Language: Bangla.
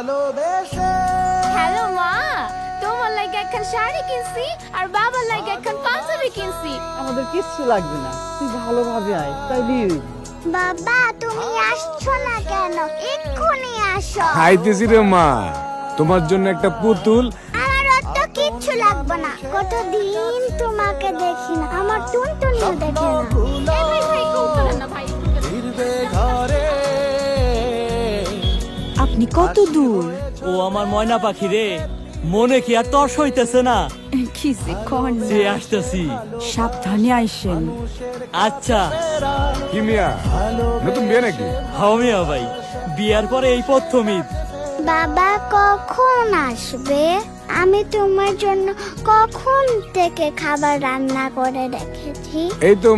ভালোবেসে। হ্যালো মা, তোমার লাগে এখন শাড়ি কিনছি আর বাবার লাগে এখন পাঞ্জাবি কিনছি। আমাদের কিচ্ছু লাগবে না, তুই ভালোভাবে আয় তাইলে। বাবা তুমি আসছো না কেন? এক্ষুনি আসো। খাইতেছি রে মা, তোমার জন্য একটা পুতুল। আমার অত কিচ্ছু লাগবে না, কতদিন তোমাকে দেখি না, আমার টুনটুনিও দেখে না। এই ভাই ভাই একটু উঠলেন না ভাই। ফিরবে ঘরে। আপনি কত দূর? ও আমার ময়না পাখি রে, মনে কি আর তর্স হইতেছে না? কিসে কন যে আসতেছি। সাবধানে আইসেন। আচ্ছা। কি মিয়া, নতুন বিয়ে নাকি? হামিয়া ভাই, বিয়ার পরে এই প্রথম ঈদ। বাবা কখন আসবে? আমি তোমার জন্য কখন থেকে খাবার রান্না করে রেখেছি। এই তো